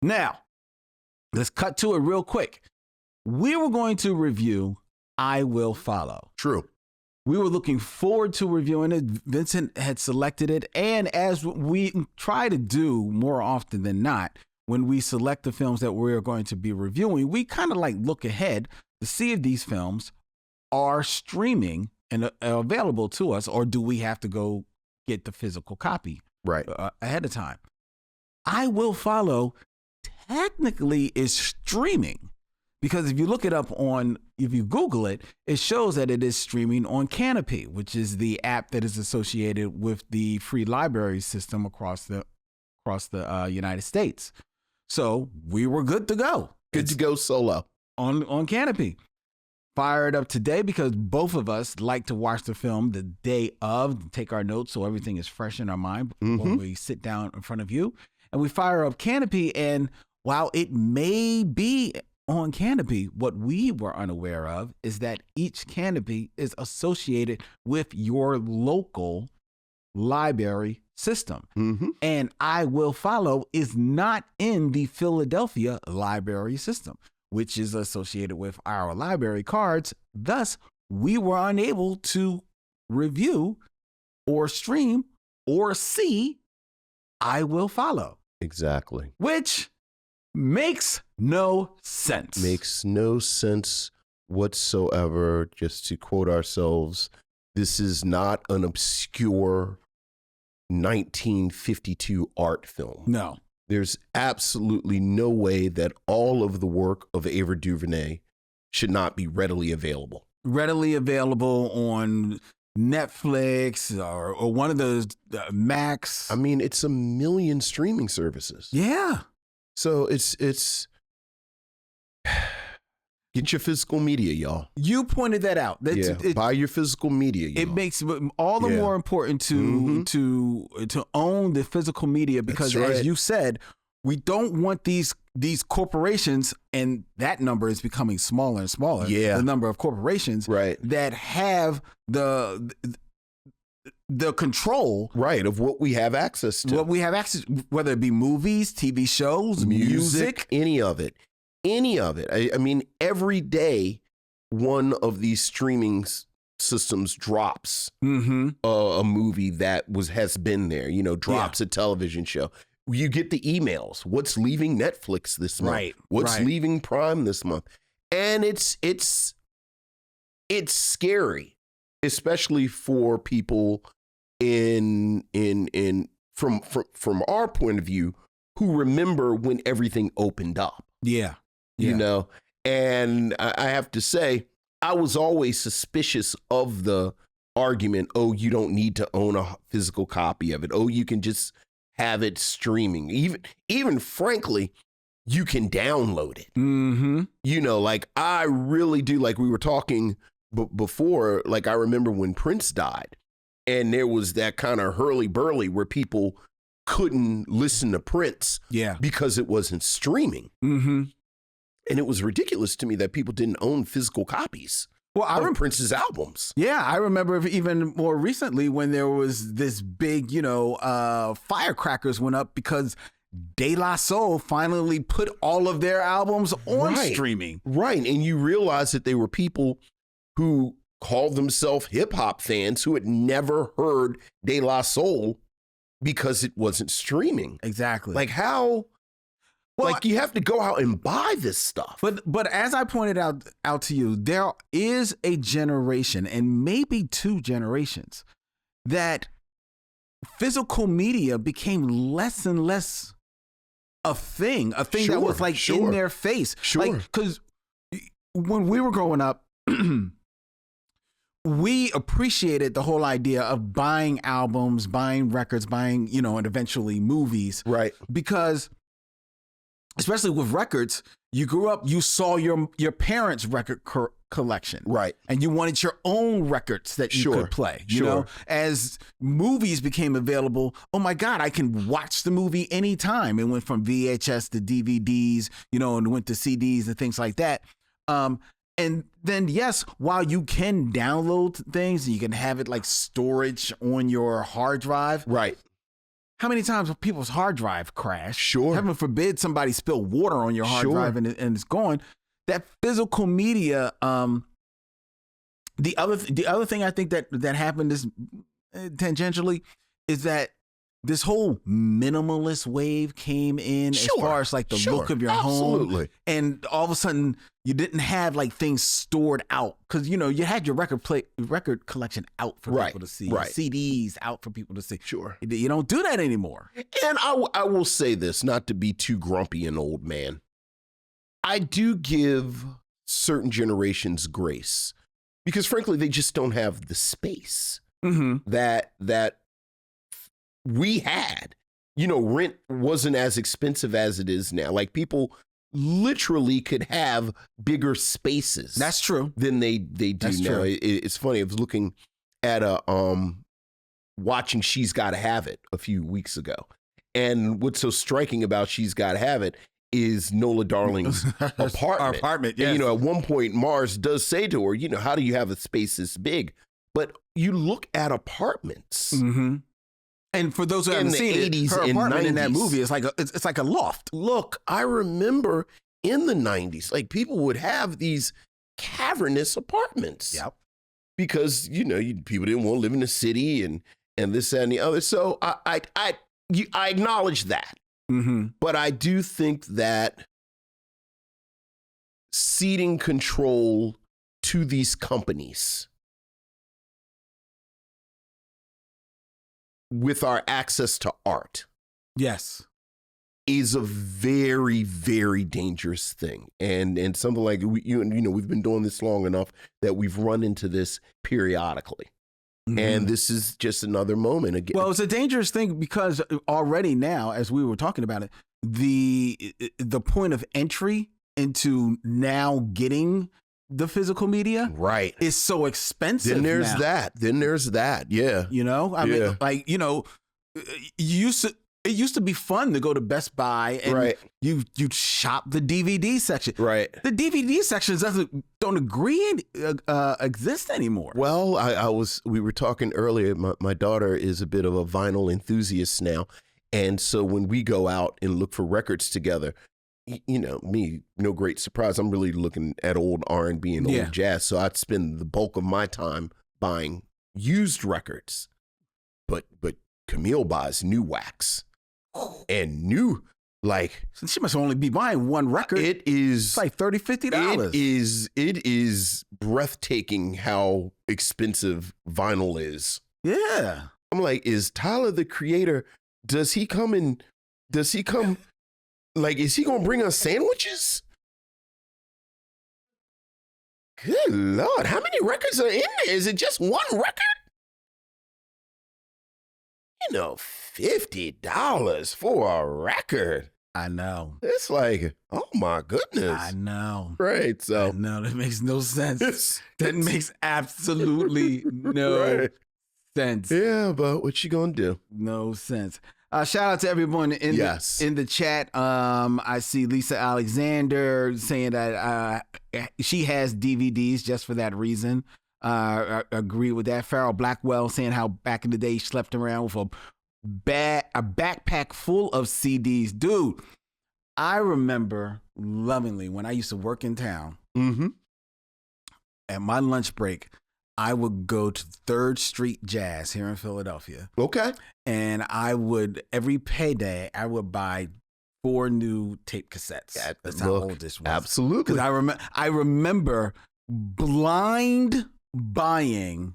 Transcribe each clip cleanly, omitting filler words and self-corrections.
Now, let's cut to it real quick. We were going to review I Will Follow. True. We were looking forward to reviewing it. Vincent had selected it. And as we try to do more often than not, when we select the films that we're going to be reviewing, we kind of like look ahead to see if these films are streaming and available to us, or do we have to go get the physical copy ahead of time? I Will Follow technically is streaming. Because if you look it up if you Google it, it shows that it is streaming on Canopy, which is the app that is associated with the free library system across the United States. So we were good to go. Good to go solo. On Canopy. Fire it up today because both of us like to watch the film the day of, take our notes so everything is fresh in our mind when we sit down in front of you. And we fire up Canopy, and while it may be on Canopy, what we were unaware of is that each Canopy is associated with your local library system. And I Will Follow is not in the Philadelphia library system, which is associated with our library cards. Thus, we were unable to review or stream or see I Will Follow. Exactly. Which makes no sense. Makes no sense whatsoever. Just to quote ourselves, this is not an obscure 1952 art film. No. There's absolutely no way that all of the work of Ava DuVernay should not be readily available. Readily available on Netflix or one of those Max. I mean, it's a million streaming services. Yeah. So it's get your physical media, y'all. You pointed that out. Buy your physical media. Y'all. It makes all the more important to own the physical media because, as you said, we don't want these corporations, and that number is becoming smaller and smaller. Yeah, the number of corporations that have the control of what we have access to. Whether it be movies, TV shows, music, any of it. I mean, every day one of these streaming systems drops a movie that has been there, drops a television show. You get the emails. What's leaving Netflix this month? What's leaving Prime this month? And it's scary, especially for people from our point of view who remember when everything opened up. Yeah. You know, and I have to say, I was always suspicious of the argument, oh, you don't need to own a physical copy of it. Oh, you can just have it streaming. Even frankly, you can download it. Like I really do. Like we were talking before, like I remember when Prince died and there was that kind of hurly-burly where people couldn't listen to Prince because it wasn't streaming. And it was ridiculous to me that people didn't own physical copies of Prince's albums. Yeah, I remember even more recently when there was this big, firecrackers went up because De La Soul finally put all of their albums on streaming. Right, and you realize that they were people who called themselves hip-hop fans who had never heard De La Soul because it wasn't streaming. Exactly. Like how... Well, like you have to go out and buy this stuff. But as I pointed out to you, there is a generation and maybe two generations that physical media became less and less a thing that was like in their face. Like, because when we were growing up, we appreciated the whole idea of buying albums, buying records, buying, and eventually movies. Right. Because especially with records, you grew up, you saw your parents' record collection. Right. And you wanted your own records that you could play. You know, as movies became available, oh my God, I can watch the movie anytime. It went from VHS to DVDs, and went to CDs and things like that. And then, yes, while you can download things, you can have it like storage on your hard drive. Right. how many times have people's hard drive crash? Sure. Heaven forbid somebody spill water on your hard drive and it's gone. That physical media. The other thing I think that happened is tangentially is that this whole minimalist wave came in as far as like the look of your home, and all of a sudden you didn't have like things stored out because you had your record collection out for people to see, CDs out for people to see. Sure, you don't do that anymore. And I will say this, not to be too grumpy and old man, I do give certain generations grace because frankly they just don't have the space that we had. Rent wasn't as expensive as it is now. Like people literally could have bigger spaces. That's true. Than they do now. It's funny. I was looking at watching She's Gotta Have It a few weeks ago. And what's so striking about She's Gotta Have It is Nola Darling's apartment. Yes. And, at one point Mars does say to her, how do you have a space this big? But you look at apartments. Mm-hmm. And for those who haven't seen it, her apartment in that movie is it's like a loft. Look, I remember in the 90s, like people would have these cavernous apartments. Yep. Because, people didn't want to live in the city and this, that, and the other. So I acknowledge that. Mm-hmm. But I do think that ceding control to these companies with our access to art, yes, is a very, very dangerous thing, and something like we've been doing this long enough that we've run into this periodically, and this is just another moment again. Well, it's a dangerous thing because already now, as we were talking about it, the point of entry into now getting the physical media is so expensive. Then there's now. that. Yeah. I mean, like, it used to be fun to go to Best Buy and you'd shop the DVD section. Right. The DVD sections don't exist anymore. Well, we were talking earlier. My daughter is a bit of a vinyl enthusiast now. And so when we go out and look for records together, me, no great surprise. I'm really looking at old R&B and old jazz. So I'd spend the bulk of my time buying used records. But Camille buys new wax and new, like. She must only be buying one record. It's like $30, $50. It is breathtaking how expensive vinyl is. Yeah. I'm like, is Tyler the Creator? Does he come? Like, is he going to bring us sandwiches? Good Lord. How many records are in there? Is it just one record? $50 for a record. I know. It's like, oh my goodness. I know. Right. So. No, that makes no sense. That makes absolutely no sense. Yeah, but what you going to do? No sense. Shout out to everyone in the chat. I see Lisa Alexander saying that she has DVDs just for that reason. I agree with that. Farrell Blackwell saying how back in the day he slept around with a backpack full of CDs. Dude, I remember lovingly when I used to work in town. Mm-hmm. At my lunch break, I would go to 3rd Street Jazz here in Philadelphia. Okay. And I would, every payday, I would buy 4 new tape cassettes. That's how old this was. Absolutely. Because I remember blind buying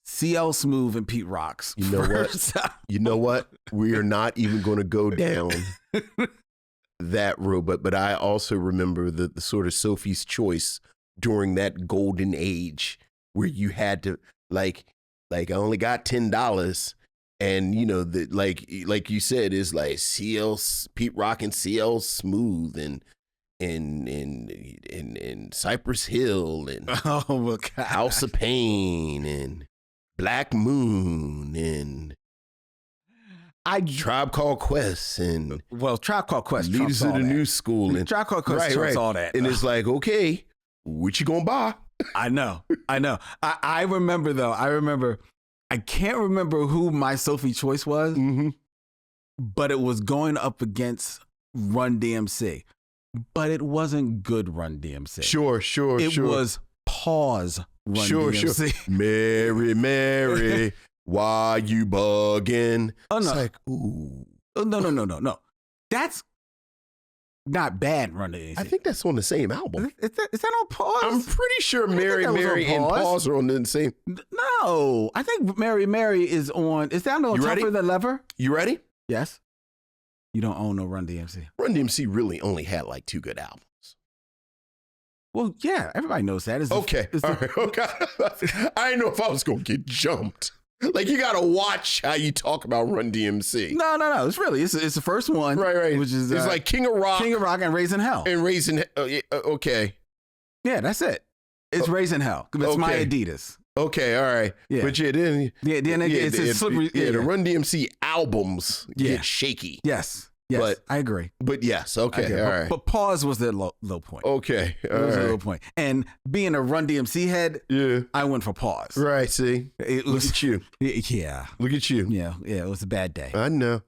CL Smooth and Pete Rock's. You know what? You know what? We are not even going to go down that road. But I also remember the sort of Sophie's Choice during that golden age where you had to like I only got $10, and like you said, is like Pete Rock and CL Smooth and Cypress Hill and House of Pain and Black Moon and Tribe Called Quest and Tribe Called Quest Leaders of the New School and Tribe Called Quest trumps all that, and it's like, okay, what you gonna buy? I know. I remember though. I can't remember who my Sophie choice was, but it was going up against Run DMC. But it wasn't good Run DMC. Sure. It was Pause Run DMC. Sure. Mary, Mary, why you bugging? Oh, no. It's like, ooh. Oh, no. That's not bad Run DMC. I think that's on the same album. Is that on Pause? I'm pretty sure Mary, that was on Mary, and Pause. Pause are on the same. No, I think Mary, Mary is on. Is that on You Tougher ready? Than Lever? You ready? Yes. You don't own no Run DMC. Run DMC really only had like 2 good albums. Well, yeah, everybody knows that. Okay. All right. Okay. I didn't know if I was going to get jumped. Like, you got to watch how you talk about Run DMC. No. It's the first one. Right. Which is it's like King of Rock and Raising Hell. and Raising. Okay. Yeah, that's it. It's Raising Hell. It's my okay. Adidas. Okay. All right. Yeah. But then It's slippery. the Run DMC albums Yeah. get shaky. Yes, But- I agree. But yes. I Okay. agree. All But- right. But Pause was the low point. Okay. It All was a low right. point. And being a Run DMC head, Yeah. I went for Pause. Right. See. It Look was, at you. yeah, Look at you. yeah. It was a bad day. I know.